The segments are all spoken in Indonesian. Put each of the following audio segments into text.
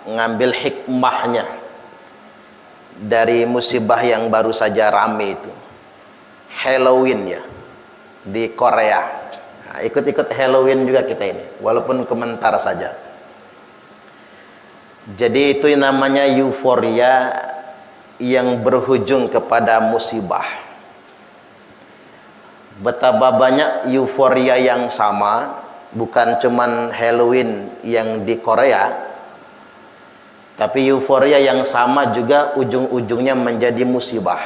ngambil hikmahnya dari musibah yang baru saja rame itu, Halloween ya di Korea. Nah, ikut-ikut Halloween juga kita ini, walaupun komentar saja. Jadi itu namanya euforia yang berujung kepada musibah. Betapa banyak euforia yang sama, bukan cuman Halloween yang di Korea, tapi euforia yang sama juga ujung-ujungnya menjadi musibah.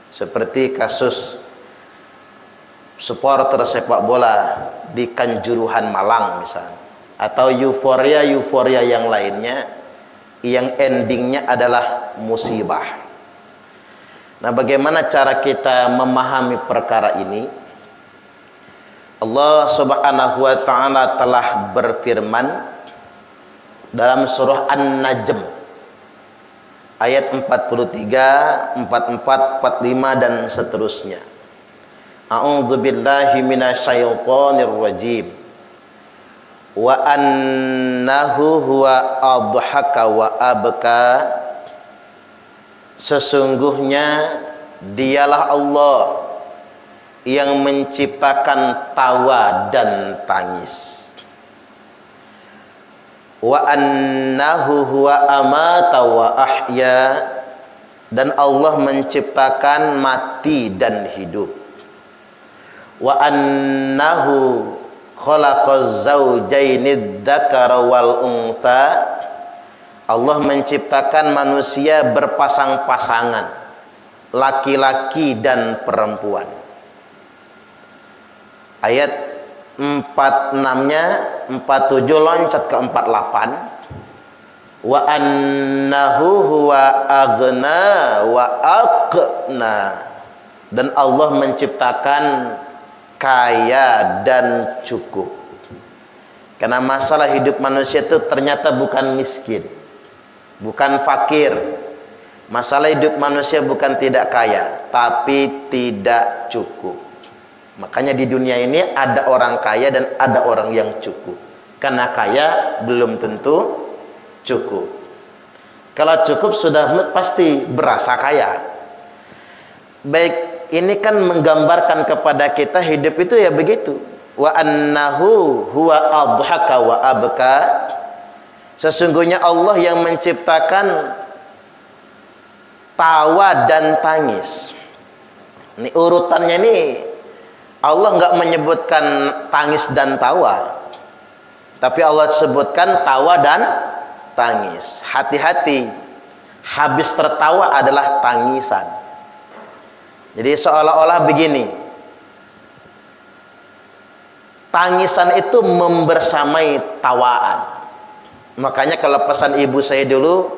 Seperti kasus supporter sepak bola di Kanjuruhan Malang misalnya, atau euforia yang lainnya yang endingnya adalah musibah. Nah, bagaimana cara kita memahami perkara ini? Allah Subhanahu wa taala telah berfirman dalam surah An-Najm ayat 43, 44, 45 dan seterusnya. A'udzubillahi minasyaitonir rajim. Wa annahu huwa adhaka wa abka. Sesungguhnya dialah Allah yang menciptakan tawa dan tangis. Wa annahu huwa amata wa ahya. Dan Allah menciptakan mati dan hidup. Wa annahu khalaqaz zawjaini dzakara wal untha. Allah menciptakan manusia berpasang-pasangan, laki-laki dan perempuan. Ayat 46-nya, 47 loncat ke 48. Wa annahu huwa aghna wa aqna. Dan Allah menciptakan kaya dan cukup. Karena masalah hidup manusia itu ternyata bukan miskin, bukan fakir. Masalah hidup manusia bukan tidak kaya, tapi tidak cukup. Makanya di dunia ini ada orang kaya dan ada orang yang cukup. Karena kaya belum tentu cukup. Kalau cukup sudah pasti berasa kaya. Baik, ini kan menggambarkan kepada kita hidup itu ya begitu. Wa annahu huwa adhaka wa abka. Sesungguhnya Allah yang menciptakan tawa dan tangis. Ini urutannya ini, Allah enggak menyebutkan tangis dan tawa, tapi Allah sebutkan tawa dan tangis. Hati-hati, habis tertawa adalah tangisan. Jadi seolah-olah begini, tangisan itu membersamai tawaan. Makanya kalau pesan ibu saya dulu,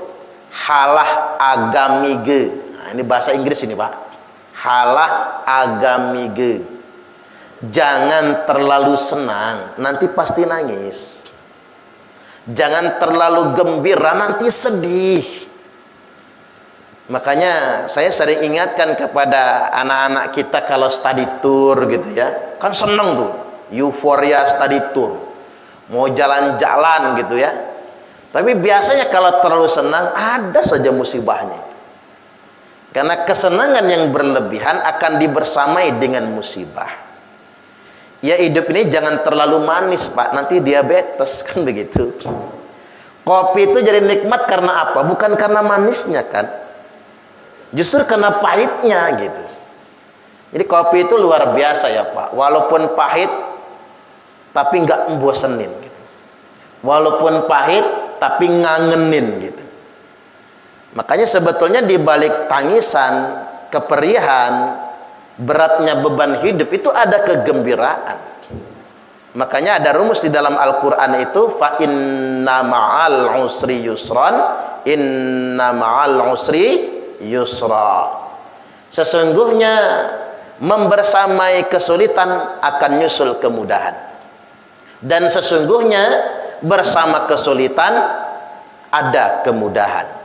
halah agamige. Nah, ini bahasa Inggris ini Pak. Halah agamige. Jangan terlalu senang, nanti pasti nangis. Jangan terlalu gembira, nanti sedih. Makanya saya sering ingatkan kepada anak-anak kita kalau study tour gitu ya, kan seneng tuh, euforia study tour, mau jalan-jalan gitu ya. Tapi biasanya kalau terlalu senang ada saja musibahnya. Karena kesenangan yang berlebihan akan dibersamai dengan musibah. Ya, hidup ini jangan terlalu manis Pak, nanti diabetes kan begitu. Kopi itu jadi nikmat karena apa? Bukan karena manisnya kan, justru karena pahitnya gitu. Jadi kopi itu luar biasa ya Pak, walaupun pahit tapi nggak membosenin gitu. Walaupun pahit tapi ngangenin gitu. Makanya sebetulnya di balik tangisan, keperihan, beratnya beban hidup itu ada kegembiraan. Makanya ada rumus di dalam Al-Quran itu, fa inna ma'al usri yusran, inna ma'al usri yusra. Sesungguhnya membersamai kesulitan akan nyusul kemudahan. Dan sesungguhnya bersama kesulitan ada kemudahan.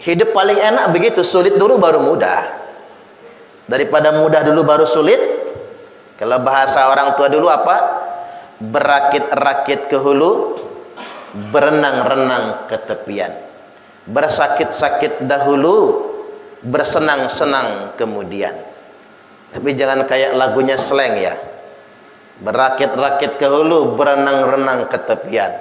Hidup paling enak begitu, sulit dulu baru mudah. Daripada mudah dulu baru sulit. Kalau bahasa orang tua dulu apa? Berakit-rakit ke hulu, berenang-renang ke tepian. Bersakit-sakit dahulu, bersenang-senang kemudian. Tapi jangan kayak lagunya Slank ya. Berakit-rakit ke hulu, berenang-renang ke tepian.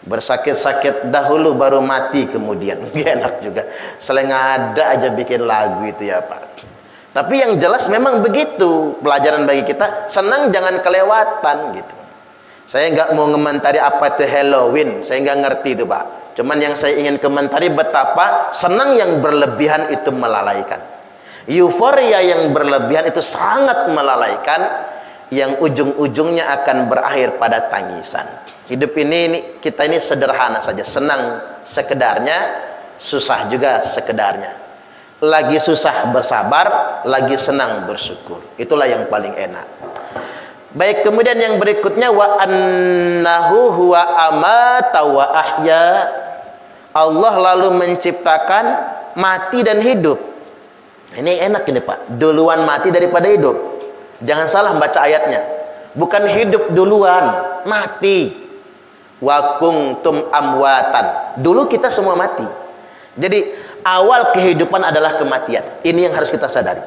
Bersakit-sakit dahulu baru mati kemudian. Gak enak juga. Slank ada aja bikin lagu itu ya Pak. Tapi yang jelas memang begitu. Pelajaran bagi kita, senang jangan kelewatan gitu. Saya nggak mau komentari apa itu Halloween. Saya nggak ngerti itu Pak. Cuman yang saya ingin komentari betapa senang yang berlebihan itu melalaikan. Euforia yang berlebihan itu sangat melalaikan, yang ujung-ujungnya akan berakhir pada tangisan. Hidup ini kita ini sederhana saja, senang sekedarnya, susah juga sekedarnya. Lagi susah bersabar, lagi senang bersyukur. Itulah yang paling enak. Baik, kemudian yang berikutnya wa annahu huwa amata wa ahya. Allah lalu menciptakan mati dan hidup. Ini enak ini Pak, duluan mati daripada hidup. Jangan salah baca ayatnya. Bukan hidup duluan, mati. Wa kuntum amwatan. Dulu kita semua mati. Jadi awal kehidupan adalah kematian. Ini yang harus kita sadari.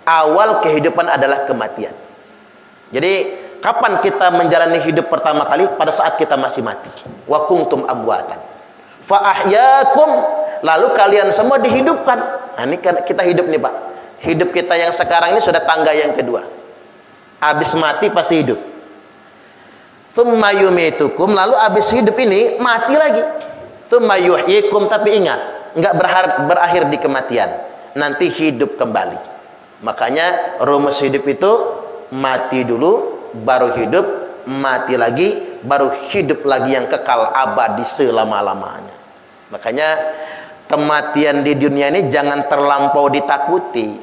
Awal kehidupan adalah kematian. Jadi kapan kita menjalani hidup pertama kali? Pada saat kita masih mati. Wa kuntum amwatan. Fa ahyakum, lalu kalian semua dihidupkan. Nah, ini kan kita hidup nih Pak. Hidup kita yang sekarang ini sudah tangga yang kedua. Habis mati pasti hidup. Tsumma yumitukum, lalu habis hidup ini mati lagi. Tsumma yuhyikum, tapi ingat, enggak berakhir di kematian. Nanti hidup kembali. Makanya rumus hidup itu mati dulu, baru hidup, mati lagi, baru hidup lagi yang kekal abadi selama-lamanya. Makanya kematian di dunia ini jangan terlampau ditakuti,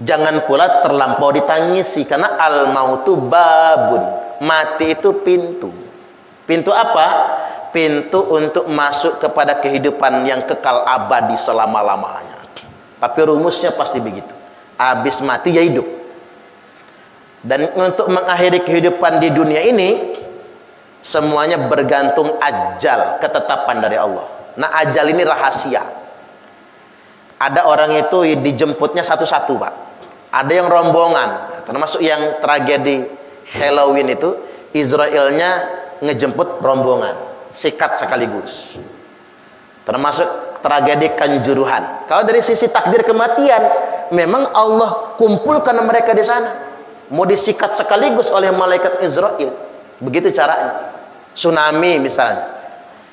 jangan pula terlampau ditangisi, karena al-mautu babun, mati itu pintu. Pintu apa? Pintu untuk masuk kepada kehidupan yang kekal abadi selama-lamanya. Tapi rumusnya pasti begitu, habis mati ya hidup. Dan untuk mengakhiri kehidupan di dunia ini, semuanya bergantung ajal, ketetapan dari Allah. Nah, ajal ini rahasia. Ada orang itu dijemputnya satu-satu Pak. Ada yang rombongan, termasuk yang tragedi Halloween itu, Israelnya ngejemput rombongan, sikat sekaligus. Termasuk tragedi Kanjuruhan. Kalau dari sisi takdir kematian, memang Allah kumpulkan mereka di sana. Mau disikat sekaligus oleh malaikat Israel. Begitu caranya. Tsunami misalnya.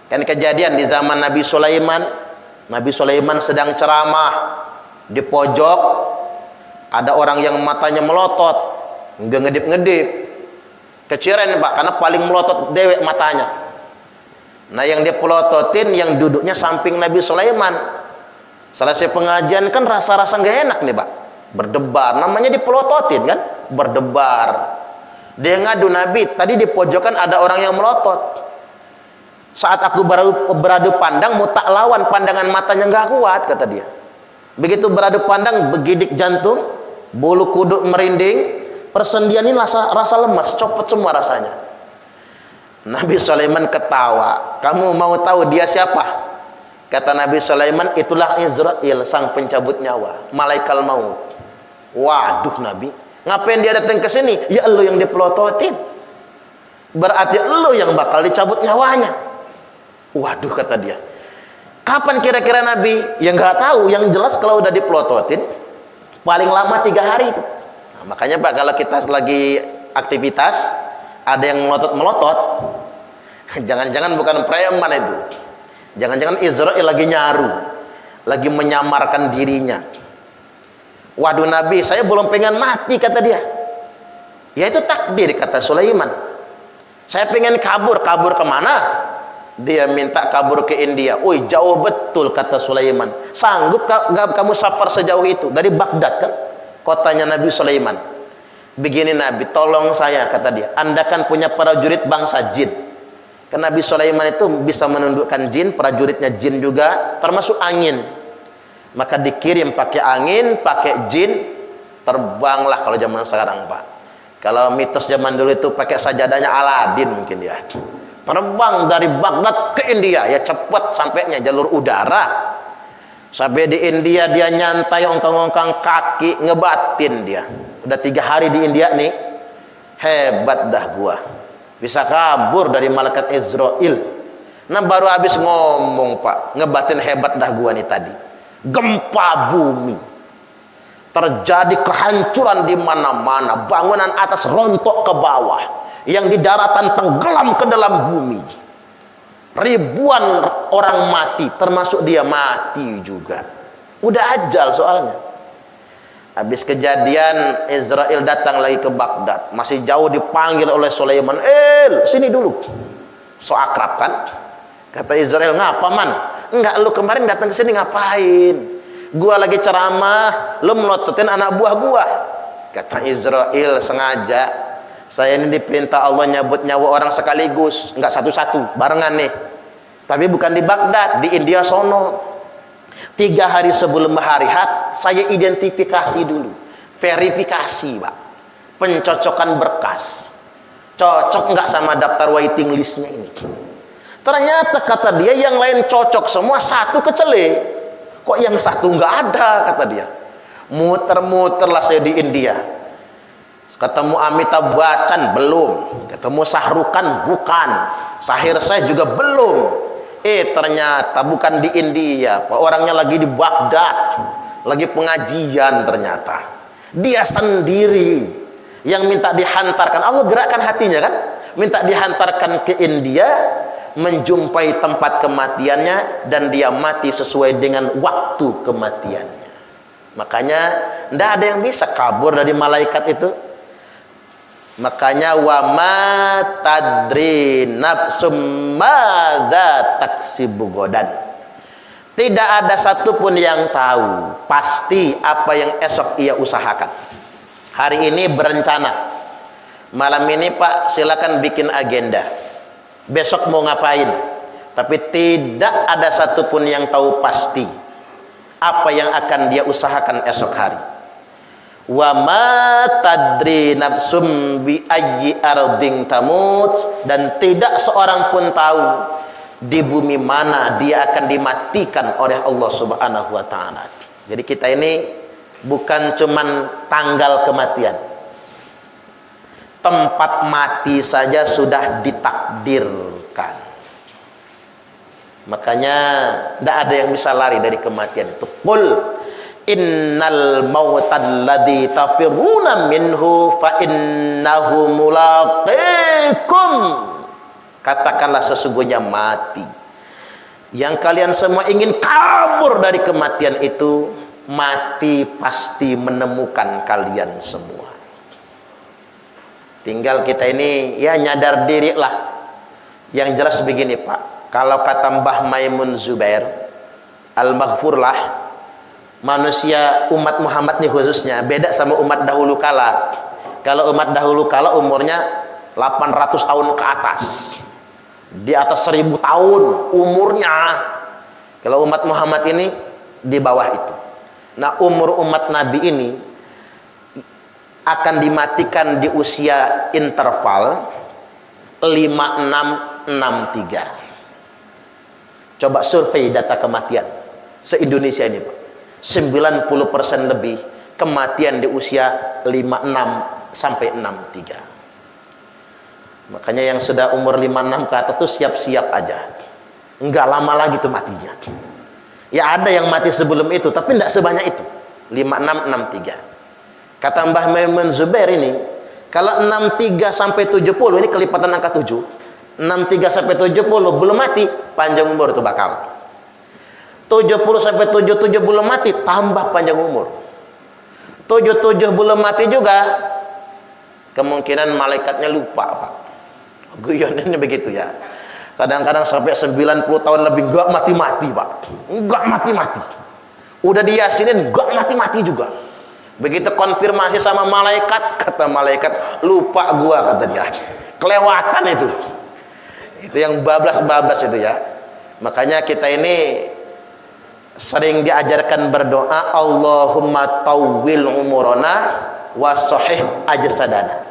Kan kejadian di zaman Nabi Sulaiman. Nabi Sulaiman sedang ceramah. Di pojok ada orang yang matanya melotot, ngedip-ngedip. Keciren Pak, karena paling melotot dewek matanya. Nah, yang dia pelototin yang duduknya samping Nabi Sulaiman. Selesai pengajian kan rasa-rasa nggak enak nih Pak. Berdebar, namanya dipelototin kan? Berdebar. Dia ngadu, Nabi, tadi di pojokan ada orang yang melotot. Saat aku beradu pandang, mau tak lawan, pandangan matanya nggak kuat, kata dia. Begitu beradu pandang, begidik jantung, bulu kuduk merinding, persendian ini rasa lemas, copot semua rasanya. Nabi Sulaiman ketawa. Kamu mau tahu dia siapa? Kata Nabi Sulaiman, itulah Israel, sang pencabut nyawa, malaikat maut. Waduh Nabi, ngapain dia datang ke sini? Ya elu yang dipelototin. Berarti elu yang bakal dicabut nyawanya. Waduh, kata dia. Kapan kira-kira Nabi? Ya nggak tahu. Yang jelas kalau udah dipelototin, paling lama 3 hari itu. Nah, makanya Pak, kalau kita lagi aktivitas, ada yang melotot-melotot, jangan-jangan bukan preman itu. Jangan-jangan Israel lagi nyaru, lagi menyamarkan dirinya. Waduh Nabi, saya belum pengen mati, kata dia. Ya itu takdir, kata Sulaiman. Saya pengen kabur. Kabur kemana? Dia minta kabur ke India. Woi, jauh betul, kata Sulaiman. Sanggup gak kamu safar sejauh itu? Dari Baghdad kan, kotanya Nabi Sulaiman. Begini Nabi, tolong saya, kata dia. Anda kan punya prajurit bangsa jin. Karena Nabi Sulaiman itu bisa menundukkan jin, prajuritnya jin juga, termasuk angin. Maka dikirim pakai angin, pakai jin, terbanglah kalau zaman sekarang Pak. Kalau mitos zaman dulu itu pakai sajadahnya Aladin mungkin ya. terbang dari Baghdad ke India, ya cepat sampainya jalur udara. Sampai di India dia nyantai ongkang-ongkang kaki, ngebatin dia. Udah 3 hari di India nih, hebat dah gua, bisa kabur dari malaikat Israel. Nah baru habis ngomong Pak, ngebatin hebat dah gua nih tadi. Gempa bumi, terjadi kehancuran di mana-mana, bangunan atas rontok ke bawah, yang di daratan tenggelam ke dalam bumi. Ribuan orang mati, termasuk dia mati juga. Udah ajal soalnya. Habis kejadian, Israel datang lagi ke Baghdad. Masih jauh dipanggil oleh Sulaiman. Sini dulu. So akrab kan? Kata Israel, ngapa man? Enggak, lu kemarin datang ke sini ngapain? Gua lagi ceramah, lu melototin anak buah gua. Kata Israel, sengaja. Saya ini diperintah Allah nyabut nyawa orang sekaligus, enggak satu-satu, barengan nih. Tapi bukan di Baghdad, di India sono. 3 hari sebelum hari H, saya identifikasi dulu, verifikasi Pak, pencocokan berkas, cocok nggak sama daftar waiting listnya ini. Ternyata kata dia yang lain cocok semua, satu kecele. Kok yang satu nggak ada, kata dia. Muter-muterlah saya di India. Ketemu Amitabh Bachchan belum, ketemu Shahrukan bukan, Sahir saya juga belum. Ternyata bukan di India, Pak. Orangnya lagi di Baghdad, lagi pengajian ternyata. Dia sendiri yang minta dihantarkan. Allah gerakkan hatinya kan, minta dihantarkan ke India, menjumpai tempat kematiannya, dan dia mati sesuai dengan waktu kematiannya. Makanya tidak ada yang bisa kabur dari malaikat itu. Makanya wa ma tadri nafsum madza taksibu godan. Tidak ada satupun yang tahu pasti apa yang esok ia usahakan. Hari ini berencana, malam ini Pak silakan bikin agenda, besok mau ngapain. Tapi tidak ada satupun yang tahu pasti apa yang akan dia usahakan esok hari. Wa ma tadri nafsum bi ayyi ardin tamut, dan tidak seorang pun tahu di bumi mana dia akan dimatikan oleh Allah Subhanahu wa taala. Jadi kita ini bukan cuman tanggal kematian. Tempat mati saja sudah ditakdirkan. Makanya tidak ada yang bisa lari dari kematian itu. Qul innal mautal ladzi tafiruna minhu fa innahu mulaqikum. Katakanlah sesungguhnya mati yang kalian semua ingin kabur dari kematian itu, mati pasti menemukan kalian semua. Tinggal kita ini ya nyadar diri lah. Yang jelas begini Pak, kalau kata Mbah Maimun Zubair Al-Maghfurlah, manusia umat Muhammad nih khususnya beda sama umat dahulu kala. Kalau umat dahulu kala umurnya 800 tahun ke atas, di atas 1000 tahun umurnya. Kalau umat Muhammad ini di bawah itu. Nah umur umat Nabi ini akan dimatikan di usia interval 5663. Coba survei data kematian se-Indonesia ini Pak, 90% lebih kematian di usia 56 sampai 63. Makanya yang sudah umur 56 ke atas tuh siap-siap aja, enggak lama lagi tuh matinya. Ya ada yang mati sebelum itu, tapi enggak sebanyak itu. 56 63. Kata Mbah Maimun Zubair ini, kalau 63 sampai 70 ini kelipatan angka 7. 63 sampai 70 belum mati, panjang umur itu bakal. 70 sampai 77 belum mati, tambah panjang umur. 77 belum mati juga, kemungkinan malaikatnya lupa Pak. Guyonannya begitu ya. Kadang-kadang sampai 90 tahun lebih enggak mati-mati Pak. Enggak mati-mati. Udah diyasinin enggak mati-mati juga. Begitu konfirmasi sama malaikat, kata malaikat, lupa gua, kata dia. Kelewatan itu. Itu yang bablas-bablas itu ya. Makanya kita ini sering diajarkan berdoa, Allahumma tawwil umurana wa sahih ajsadana.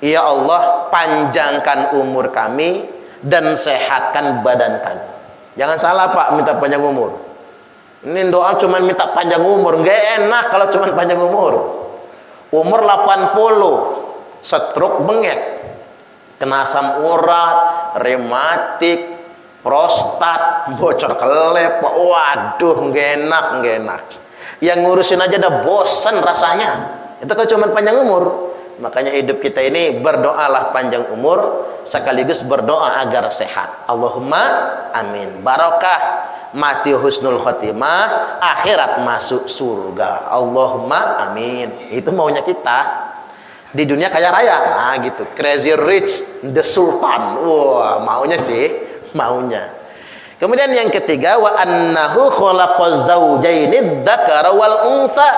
Ya Allah, panjangkan umur kami dan sehatkan badan kamu. Jangan salah Pak, minta panjang umur. Ini doa cuma minta panjang umur, nggak enak kalau cuma panjang umur. Umur 80, stroke bengek, kena asam urat, rematik, prostat, bocor kelep, waduh, nggak enak. Yang ngurusin aja udah bosan rasanya. Itu kan cuma panjang umur. Makanya hidup kita ini berdoalah panjang umur, sekaligus berdoa agar sehat. Allahumma amin. Barokah, mati husnul khotimah, akhirat masuk surga. Allahumma amin. Itu maunya kita. Di dunia kaya raya, nah gitu. Crazy rich the sultan. Wah, maunya sih, maunya. Kemudian yang ketiga, wa annahu khalaqaz zawjaini dzakara wal untha.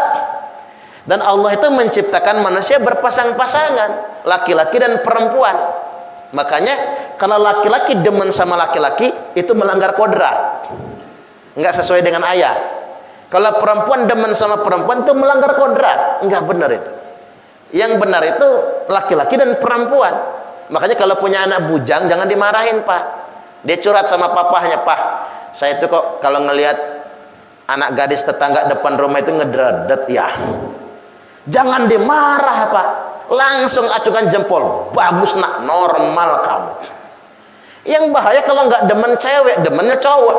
Dan Allah itu menciptakan manusia berpasang-pasangan, laki-laki dan perempuan. Makanya kalau laki-laki demen sama laki-laki, itu melanggar kodrat, nggak sesuai dengan ayat. Kalau perempuan demen sama perempuan, itu melanggar kodrat, nggak benar itu. Yang benar itu laki-laki dan perempuan. Makanya kalau punya anak bujang, jangan dimarahin Pak. Dia curhat sama papahnya, Pak, saya itu kok kalau ngelihat anak gadis tetangga depan rumah itu ngedredet ya. Jangan dimarah Pak, langsung acungkan jempol. Bagus nak, normal kamu. Yang bahaya kalau nggak demen cewek, demennya cowok.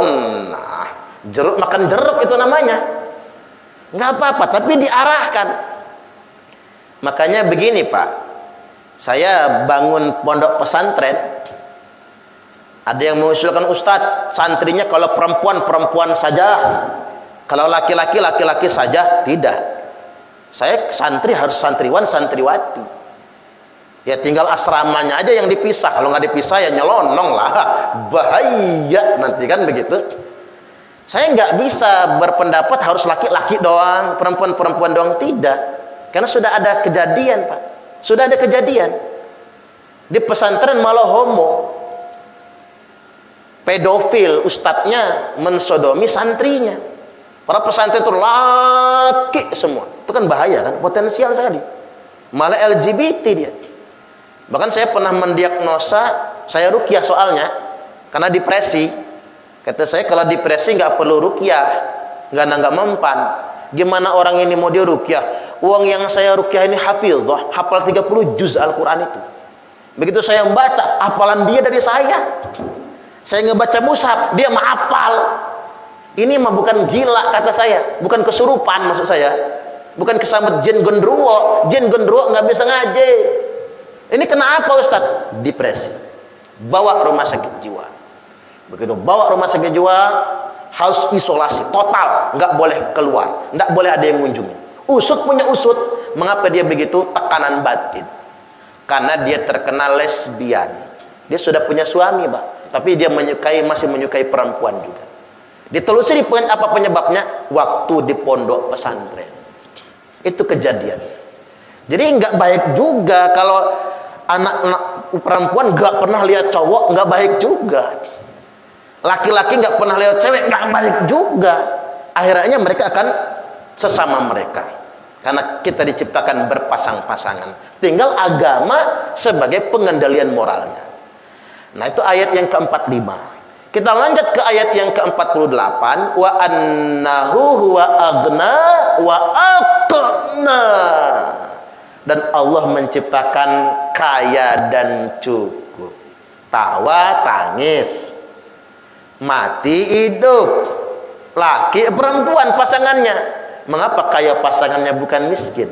Nah, jeruk makan jeruk itu namanya. Nggak apa-apa, tapi diarahkan. Makanya begini Pak, saya bangun pondok pesantren. Ada yang mengusulkan, Ustadz, santrinya kalau perempuan saja, kalau laki-laki laki-laki saja. Tidak. Saya santri harus santriwan, santriwati. Ya tinggal asramanya aja yang dipisah. Kalau nggak dipisah ya nyelonong lah. Bahaya nanti kan begitu. Saya nggak bisa berpendapat harus laki-laki doang, perempuan-perempuan doang. Tidak. Karena sudah ada kejadian Pak. Sudah ada kejadian. Di pesantren malah homo. Pedofil, ustadznya mensodomi santrinya. Para pesantren itu laki semua. Itu kan bahaya kan, potensial sekali. Malah LGBT dia. Bahkan saya pernah mendiagnosa, saya ruqyah soalnya, karena depresi. Kata saya kalau depresi nggak perlu ruqyah, nggak mempan. Gimana orang ini mau dia ruqyah? Uang yang saya ruqyah ini hafidhah, hafal 30 juz Al-Quran itu. Begitu saya membaca, hafalan dia dari saya. Saya ngebaca mushaf, dia menghafal. Ini mah bukan gila kata saya, bukan kesurupan maksud saya, bukan kesambet jin gondruwo. Jin gondruwo nggak bisa ngaji. Ini kena apa Ustadz? Depresi. Bawa rumah sakit jiwa. Begitu bawa rumah sakit jiwa, harus isolasi total, nggak boleh keluar, nggak boleh ada yang mengunjungi. Usut punya usut, mengapa dia begitu? Tekanan batin. Karena dia terkena lesbian. Dia sudah punya suami, Pak, tapi dia masih menyukai perempuan juga. Ditelusuri apa penyebabnya? Waktu di pondok pesantren. Itu kejadian. Jadi nggak baik juga kalau anak perempuan nggak pernah lihat cowok, nggak baik juga. Laki-laki nggak pernah lihat cewek, nggak baik juga. Akhirnya mereka akan sesama mereka. Karena kita diciptakan berpasang-pasangan. Tinggal agama sebagai pengendalian moralnya. Nah itu ayat yang ke-45. Kita lanjut ke ayat yang ke-48, wa annahu huwa aghna wa aqna. Dan Allah menciptakan kaya dan cukup. Tawa tangis, mati hidup, laki perempuan pasangannya. Mengapa kaya pasangannya bukan miskin,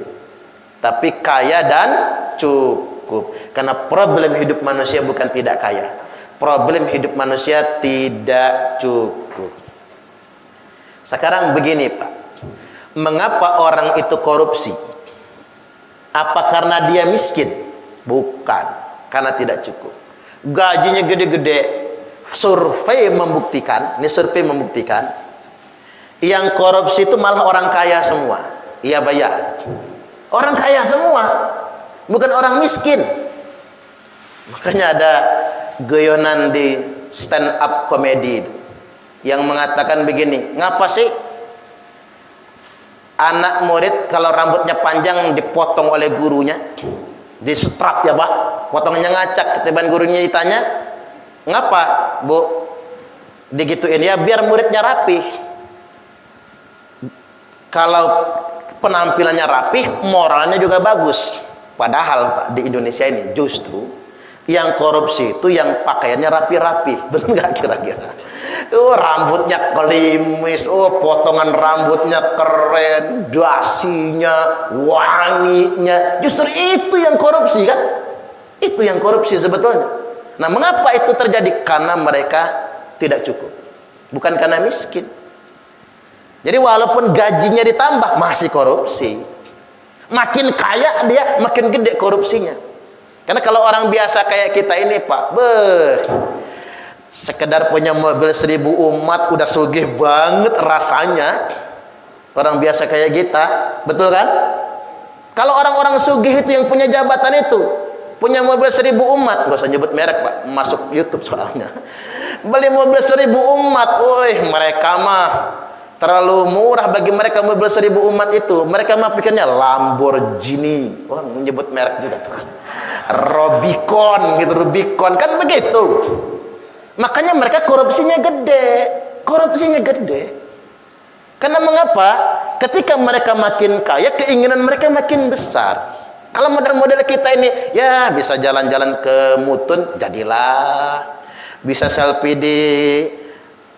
tapi kaya dan cukup? Karena problem hidup manusia bukan tidak kaya. Problem hidup manusia tidak cukup. Sekarang begini Pak, mengapa orang itu korupsi? Apa karena dia miskin? Bukan, karena tidak cukup. Gajinya gede-gede. Survei membuktikan, yang korupsi itu malah orang kaya semua. Iya bayar. Orang kaya semua, bukan orang miskin. Makanya ada goyonan di stand up comedy itu yang mengatakan begini, ngapa sih anak murid kalau rambutnya panjang dipotong oleh gurunya, di strap ya Pak, potongnya ngacak, ketiban gurunya ditanya, Ngapa, Bu? Digituin ya biar muridnya rapih. Kalau penampilannya rapih, moralnya juga bagus. Padahal Pak, di Indonesia ini justru yang korupsi itu yang pakaiannya rapi-rapi. Benar nggak kira-kira? Rambutnya kelimis, potongan rambutnya keren, dasinya, wanginya. Justru itu yang korupsi kan? Itu yang korupsi sebetulnya. Nah, mengapa itu terjadi? Karena mereka tidak cukup. Bukan karena miskin. Jadi walaupun gajinya ditambah, masih korupsi. Makin kaya dia, makin gede korupsinya. Karena kalau orang biasa kayak kita ini Pak, sekedar punya mobil 1000 umat udah sugih banget rasanya. Orang biasa kayak kita, betul kan? Kalau orang-orang sugih itu yang punya jabatan itu, punya mobil 1000 umat, gak usah nyebut merek Pak, masuk YouTube soalnya. Beli mobil 1000 umat, mereka mah terlalu murah bagi mereka mobil 1000 umat itu. Mereka mah pikirnya Lamborghini, menyebut merek juga tuh. Rubicon gitu, Rubicon kan begitu. Makanya mereka korupsinya gede. Karena mengapa? Ketika mereka makin kaya, keinginan mereka makin besar. Kalau model-model kita ini, ya bisa jalan-jalan ke Mutun, jadilah. Bisa selfie di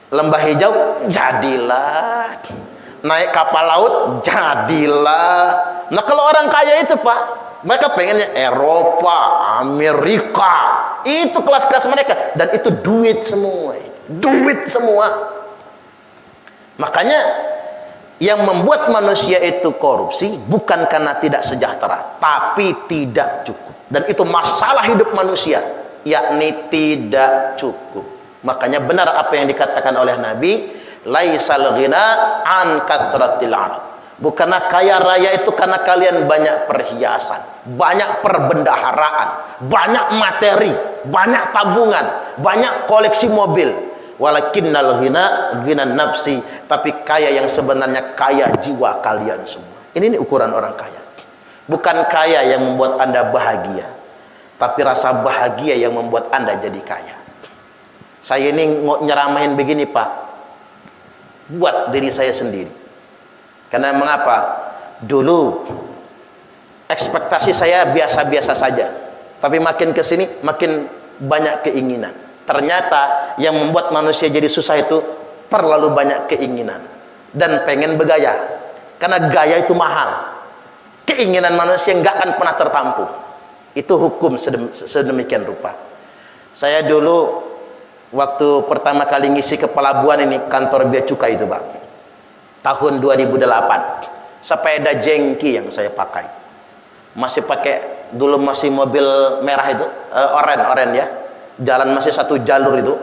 Lembah Hijau, jadilah. Naik kapal laut, jadilah. Nah kalau orang kaya itu Pak, mereka pengennya Eropa, Amerika. Itu kelas-kelas mereka. Dan itu duit semua. Makanya yang membuat manusia itu korupsi bukan karena tidak sejahtera, tapi tidak cukup. Dan itu masalah hidup manusia, yakni tidak cukup. Makanya benar apa yang dikatakan oleh Nabi, laisal ghina an katratil arab. Bukanlah kaya raya itu karena kalian banyak perhiasan, banyak perbendaharaan, banyak materi, banyak tabungan, banyak koleksi mobil. Walakinnal ghina nafsi, tapi kaya yang sebenarnya kaya jiwa kalian semua. Ini ukuran orang kaya. Bukan kaya yang membuat Anda bahagia, tapi rasa bahagia yang membuat Anda jadi kaya. Saya ini nyeramahin begini Pak, buat diri saya sendiri. Karena mengapa? Dulu ekspektasi saya biasa-biasa saja, tapi makin kesini makin banyak keinginan. Ternyata yang membuat manusia jadi susah itu terlalu banyak keinginan dan pengen bergaya. Karena gaya itu mahal. Keinginan manusia nggak akan pernah tertampung. Itu hukum sedemikian rupa. Saya dulu waktu pertama kali ngisi ke pelabuhan ini, kantor bea cukai itu Pak, tahun 2008, sepeda jengki yang saya pakai. Masih pakai, dulu masih mobil merah itu, oren ya, jalan masih satu jalur itu.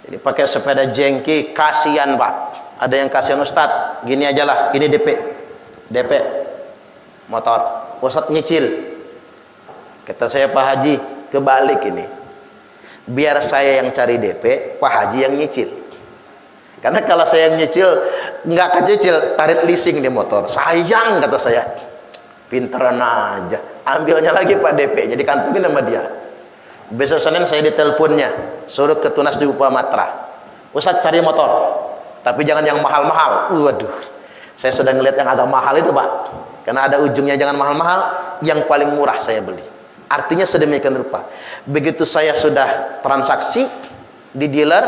Jadi pakai sepeda jengki, kasihan Pak. Ada yang kasihan, Ustadz, gini aja lah, ini DP motor, Ustadz nyicil. Kata saya, Pak Haji, kebalik ini, biar saya yang cari DP, Pak Haji yang nyicil. Karena kalau saya nyicil, nggak kecicil, tarik leasing di motor. Sayang, kata saya. Pinteran aja. Ambilnya lagi Pak DP, jadi kantongin sama dia. Besok Senin saya diteleponnya, suruh ke Tunas di Upah Matra. Ustadz cari motor, tapi jangan yang mahal-mahal. Waduh, saya sudah ngeliat yang agak mahal itu Pak. Karena ada ujungnya jangan mahal-mahal, yang paling murah saya beli. Artinya sedemikian rupa. Begitu saya sudah transaksi di dealer,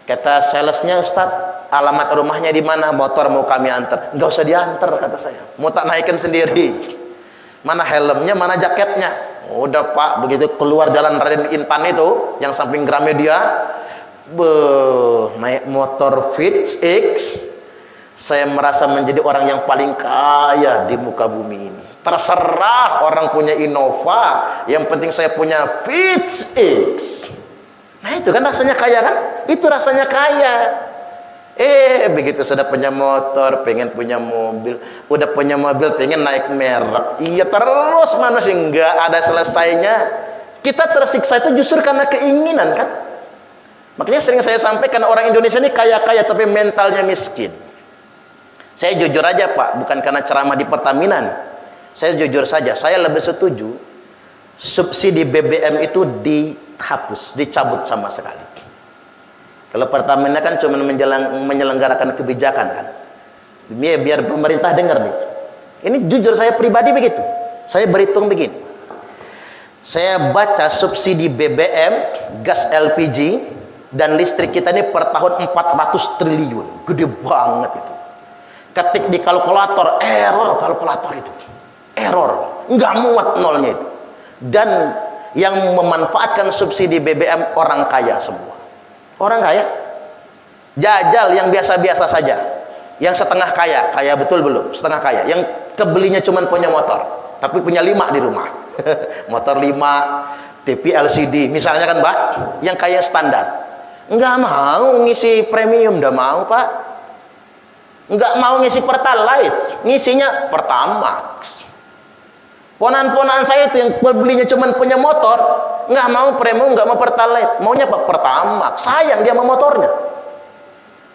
kata salesnya, Ustadz, alamat rumahnya di mana? Motor mau kami antar. Enggak usah diantar, kata saya. Mau tak naikkan sendiri. Mana helmnya, mana jaketnya? Udah Pak, begitu keluar jalan Raden Intan itu, yang samping Gramedia, naik motor Fitz X, saya merasa menjadi orang yang paling kaya di muka bumi ini. Terserah orang punya Innova, yang penting saya punya Fitz X. Nah itu kan rasanya kaya kan? Itu rasanya kaya. Begitu sudah punya motor, pengen punya mobil. Udah punya mobil, pengen naik merek. Iya terus manusia, nggak ada selesainya. Kita tersiksa itu justru karena keinginan kan? Makanya sering saya sampaikan, orang Indonesia ini kaya-kaya tapi mentalnya miskin. Saya jujur aja Pak, bukan karena ceramah di Pertamina nih. Saya jujur saja, saya lebih setuju subsidi BBM itu dihapus, dicabut sama sekali. Kalau Pertamina kan cuma menyelenggarakan kebijakan kan. Biar pemerintah dengar nih. Ini jujur saya pribadi begitu. Saya berhitung begini. Saya baca subsidi BBM, gas LPG, dan listrik kita ini per tahun 400 triliun. Gede banget itu. Ketik di kalkulator, error kalkulator itu. Error. Nggak muat nolnya itu. Dan yang memanfaatkan subsidi BBM orang kaya semua. Orang kaya. Jajal yang biasa-biasa saja. Yang setengah kaya. Kaya betul belum? Setengah kaya. Yang kebelinya cuma punya motor. Tapi punya 5 di rumah. Motor 5, TV LCD. Misalnya kan Pak. Yang kaya standar. Nggak mau ngisi premium. Nggak mau Pak. Nggak mau ngisi Pertalite. Ngisinya Pertamax. Ponan-ponan saya itu yang belinya cuma punya motor, nggak mau premium, nggak mau Pertalite, maunya Pak Pertamax. Sayang dia sama motornya,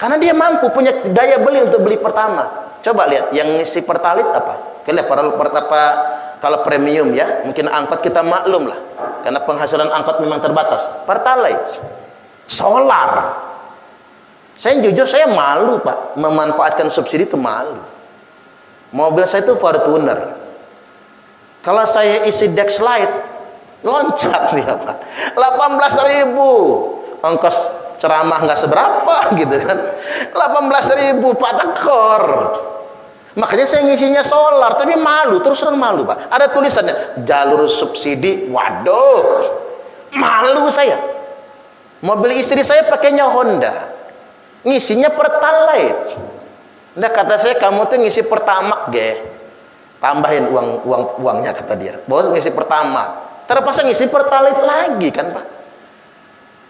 karena dia mampu punya daya beli untuk beli Pertamax. Coba lihat yang ngisi Pertalite apa? Lihat kalau premium ya, mungkin angkot kita maklum lah, karena penghasilan angkot memang terbatas. Pertalite, solar. Saya jujur saya malu Pak, memanfaatkan subsidi itu malu. Mobil saya itu Fortuner. Kalau saya isi Dexlite, loncat nih Pak. 18.000. Ongkos ceramah nggak seberapa gitu kan. 18.000 Pak tekor. Makanya saya ngisinya solar, tapi malu, terus terang malu Pak. Ada tulisannya jalur subsidi. Waduh, malu saya. Mobil istri saya pakainya Honda, ngisinya Pertalite. Nah kata saya, kamu tuh ngisi Pertamax ge. Tambahin uangnya kata dia. Bahwa ngisi Pertamax, terpaksa ngisi Pertalite lagi kan Pak.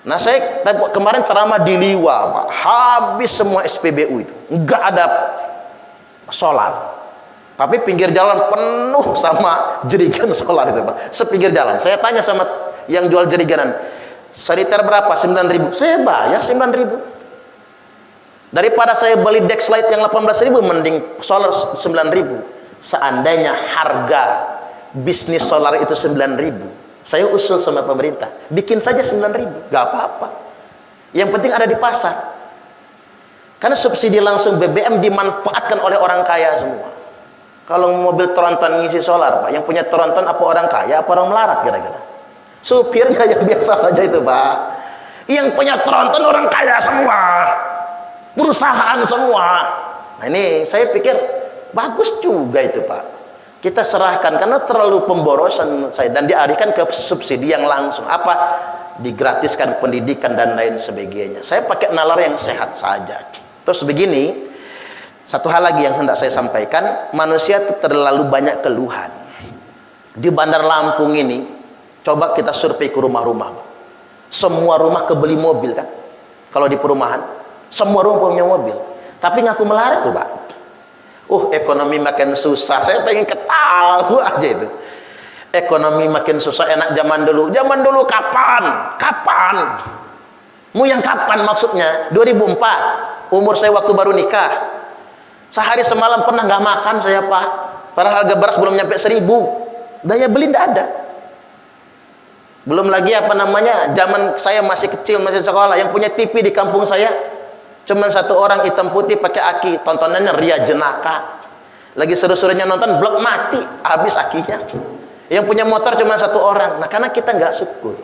Nah saya kemarin ceramah di Liwa Pak, habis semua SPBU itu, nggak ada solar. Tapi pinggir jalan penuh sama jerigen solar itu Pak. Sepinggir jalan. Saya tanya sama yang jual jerigenan, seliter berapa? 9.000. Saya bayar 9.000. Daripada saya beli Dexlite yang 18.000, mending solar 9.000. Seandainya harga bisnis solar itu 9.000, saya usul sama pemerintah, bikin saja 9.000, gak apa-apa. Yang penting ada di pasar. Karena subsidi langsung BBM dimanfaatkan oleh orang kaya semua. Kalau mobil tronton ngisi solar Pak, yang punya tronton apa orang kaya, apa orang melarat kira-kira? Supirnya yang biasa saja itu Pak. Yang punya tronton orang kaya semua, perusahaan semua. Nah ini saya pikir bagus juga itu Pak. Kita serahkan, karena terlalu pemborosan saya, dan dialihkan ke subsidi yang langsung. Apa? Digratiskan pendidikan dan lain sebagainya. Saya pakai nalar yang sehat saja. Terus begini, satu hal lagi yang hendak saya sampaikan, manusia itu terlalu banyak keluhan. Di Bandar Lampung ini, coba kita survei ke rumah-rumah. Semua rumah kebeli mobil kan? Kalau di perumahan, semua rumah punya mobil. Tapi ngaku melarat tuh Pak. Ekonomi makin susah. Saya pengen ketawa aja itu. Ekonomi makin susah, enak zaman dulu. Zaman dulu kapan? Kapan? Mau yang kapan maksudnya? 2004. Umur saya waktu baru nikah. Sehari semalam pernah nggak makan saya Pak. Padahal harga beras belum nyampe 1.000. Daya beli nggak ada. Belum lagi apa namanya, zaman saya masih kecil, masih sekolah, yang punya TV di kampung saya cuman satu orang hitam putih pakai aki, tontonannya Ria Jenaka. Lagi seru-serunya nonton, blok mati, habis akinya. Yang punya motor cuma satu orang. Nah karena kita nggak syukur.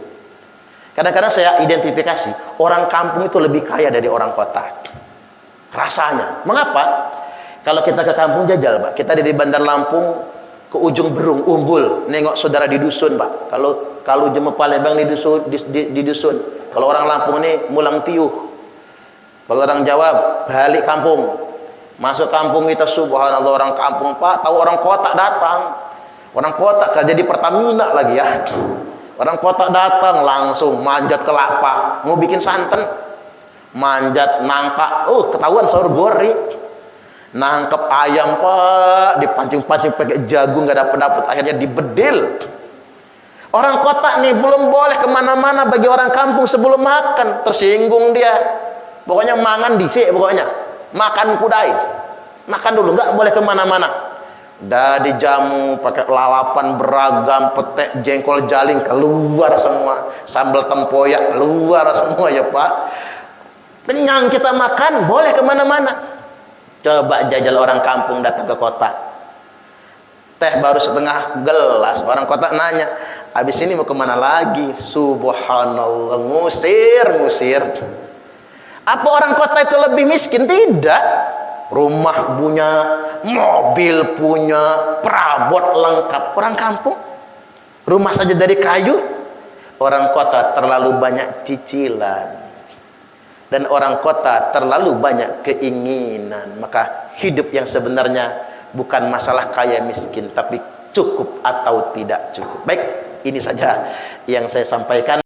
Kadang-kadang saya identifikasi, orang kampung itu lebih kaya dari orang kota. Rasanya. Mengapa? Kalau kita ke kampung jajal Pak, kita dari Bandar Lampung ke ujung Berung, Umbul, nengok saudara di dusun Pak. Kalau jemu Palembang di dusun. Kalau orang Lampung ini mulang tiuh. Kalau orang Jawa balik kampung. Masuk kampung kita, subhanallah, orang kampung Pak, tahu orang kota datang. Orang kota kerja di Pertamina lagi ya. Orang kota datang langsung manjat kelapa, mau bikin santan. Manjat nangka, ketahuan sahur gori. Nangkep ayam Pak, dipancing-pancing pakai jagung, nggak dapet-dapet, akhirnya dibedil. Orang kota nih belum boleh kemana-mana bagi orang kampung sebelum makan, tersinggung dia. Pokoknya mangan dhisik, pokoknya makan kudai, makan dulu, nggak boleh kemana-mana. Dari jamu pakai lalapan beragam, petek, jengkol, jaling keluar semua, sambal tempoyak keluar semua ya Pak. Kenyang kita makan, boleh kemana-mana. Coba jajal orang kampung datang ke kota, teh baru setengah gelas, orang kota nanya, habis ini mau kemana lagi? Subhanallah, ngusir. Apa orang kota itu lebih miskin? Tidak. Rumah punya, mobil punya, perabot lengkap. Orang kampung rumah saja dari kayu. Orang kota terlalu banyak cicilan, dan orang kota terlalu banyak keinginan. Maka hidup yang sebenarnya bukan masalah kaya miskin, tapi cukup atau tidak cukup. Baik, ini saja yang saya sampaikan.